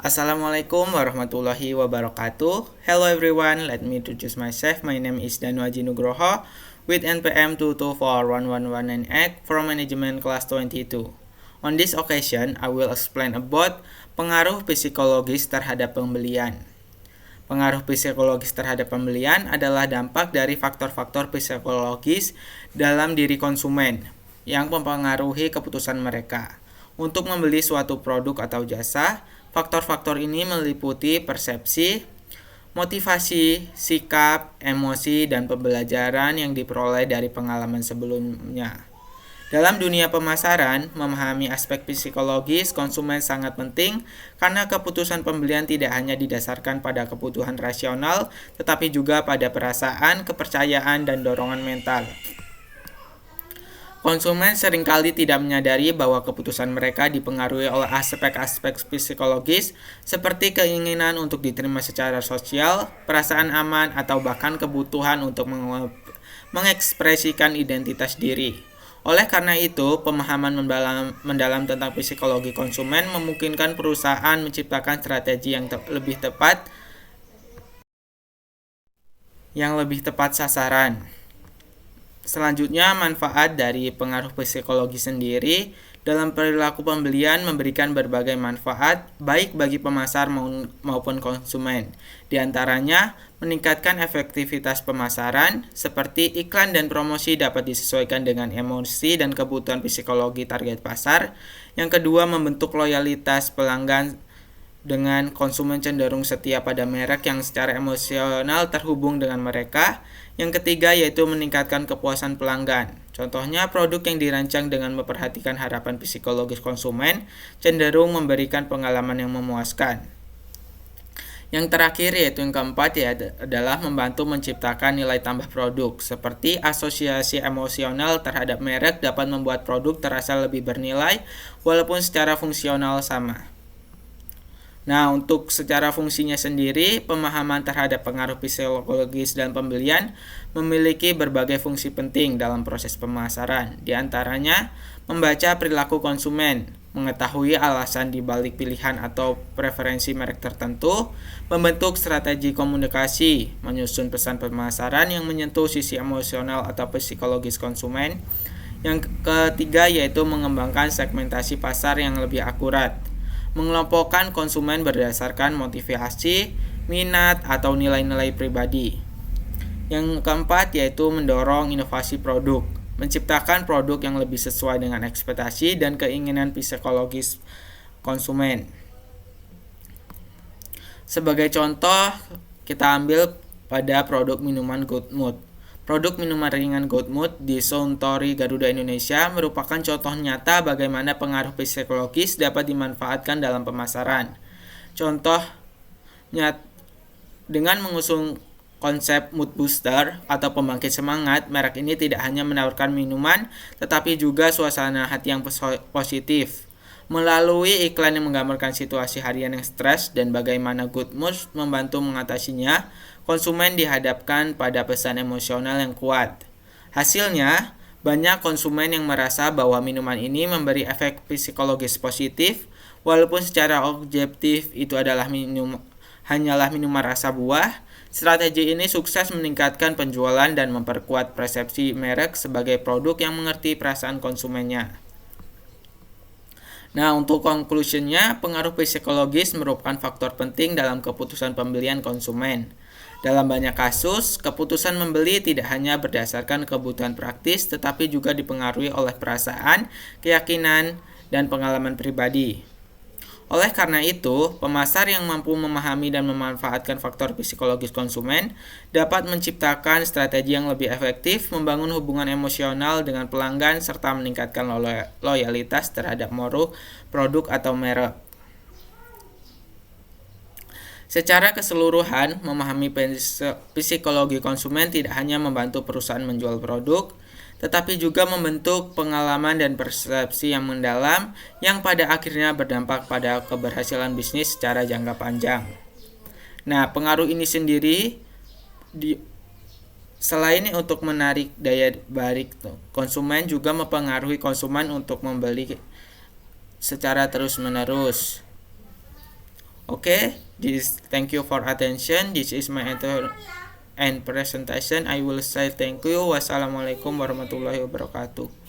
Assalamualaikum warahmatullahi wabarakatuh. Hello everyone, let me introduce myself. My name is Danu Aji Nugroho with NPM 2241118 from Management Class 22. On this occasion, I will explain about pengaruh psikologis terhadap pembelian. Pengaruh psikologis terhadap pembelian adalah dampak dari faktor-faktor psikologis dalam diri konsumen yang mempengaruhi keputusan mereka untuk membeli suatu produk atau jasa. Faktor-faktor ini meliputi persepsi, motivasi, sikap, emosi, dan pembelajaran yang diperoleh dari pengalaman sebelumnya. Dalam dunia pemasaran, memahami aspek psikologis konsumen sangat penting karena keputusan pembelian tidak hanya didasarkan pada kebutuhan rasional, tetapi juga pada perasaan, kepercayaan, dan dorongan mental. Konsumen seringkali tidak menyadari bahwa keputusan mereka dipengaruhi oleh aspek-aspek psikologis seperti keinginan untuk diterima secara sosial, perasaan aman, atau bahkan kebutuhan untuk mengekspresikan identitas diri. Oleh karena itu, pemahaman mendalam tentang psikologi konsumen memungkinkan perusahaan menciptakan strategi yang lebih tepat sasaran. Selanjutnya, manfaat dari pengaruh psikologi sendiri dalam perilaku pembelian memberikan berbagai manfaat baik bagi pemasar maupun konsumen. Di antaranya, meningkatkan efektivitas pemasaran, seperti iklan dan promosi dapat disesuaikan dengan emosi dan kebutuhan psikologi target pasar. Yang kedua, membentuk loyalitas pelanggan dengan konsumen cenderung setia pada merek yang secara emosional terhubung dengan mereka. Yang ketiga yaitu meningkatkan kepuasan pelanggan. Contohnya, produk yang dirancang dengan memperhatikan harapan psikologis konsumen cenderung memberikan pengalaman yang memuaskan. Yang terakhir yaitu yang keempat adalah membantu menciptakan nilai tambah produk. Seperti asosiasi emosional terhadap merek dapat membuat produk terasa lebih bernilai walaupun secara fungsional sama. Nah, untuk secara fungsinya sendiri, pemahaman terhadap pengaruh psikologis dalam pembelian memiliki berbagai fungsi penting dalam proses pemasaran. Di antaranya, membaca perilaku konsumen, mengetahui alasan di balik pilihan atau preferensi merek tertentu, membentuk strategi komunikasi, menyusun pesan pemasaran yang menyentuh sisi emosional atau psikologis konsumen. Yang ketiga yaitu mengembangkan segmentasi pasar yang lebih akurat, mengelompokkan konsumen berdasarkan motivasi, minat, atau nilai-nilai pribadi. Yang keempat yaitu mendorong inovasi produk, menciptakan produk yang lebih sesuai dengan ekspektasi dan keinginan psikologis konsumen. Sebagai contoh, kita ambil pada produk minuman Good Mood. Produk minuman ringan Good Mood di Suntory Garuda Indonesia merupakan contoh nyata bagaimana pengaruh psikologis dapat dimanfaatkan dalam pemasaran. Contohnya, dengan mengusung konsep mood booster atau pembangkit semangat, merek ini tidak hanya menawarkan minuman, tetapi juga suasana hati yang positif. Melalui iklan yang menggambarkan situasi harian yang stres dan bagaimana Good Mood membantu mengatasinya, konsumen dihadapkan pada pesan emosional yang kuat. Hasilnya, banyak konsumen yang merasa bahwa minuman ini memberi efek psikologis positif, walaupun secara objektif itu hanyalah minuman rasa buah. Strategi ini sukses meningkatkan penjualan dan memperkuat persepsi merek sebagai produk yang mengerti perasaan konsumennya. Nah, untuk conclusionnya, pengaruh psikologis merupakan faktor penting dalam keputusan pembelian konsumen. Dalam banyak kasus, keputusan membeli tidak hanya berdasarkan kebutuhan praktis, tetapi juga dipengaruhi oleh perasaan, keyakinan, dan pengalaman pribadi. Oleh karena itu, pemasar yang mampu memahami dan memanfaatkan faktor psikologis konsumen dapat menciptakan strategi yang lebih efektif, membangun hubungan emosional dengan pelanggan, serta meningkatkan loyalitas terhadap produk atau merek. Secara keseluruhan, memahami psikologi konsumen tidak hanya membantu perusahaan menjual produk, tetapi juga membentuk pengalaman dan persepsi yang mendalam yang pada akhirnya berdampak pada keberhasilan bisnis secara jangka panjang. Nah, pengaruh ini sendiri selain untuk menarik daya balik konsumen, juga mempengaruhi konsumen untuk membeli secara terus-menerus. Okay, thank you for attention. This is my answer and presentation. I will say thank you. Wassalamualaikum warahmatullahi wabarakatuh.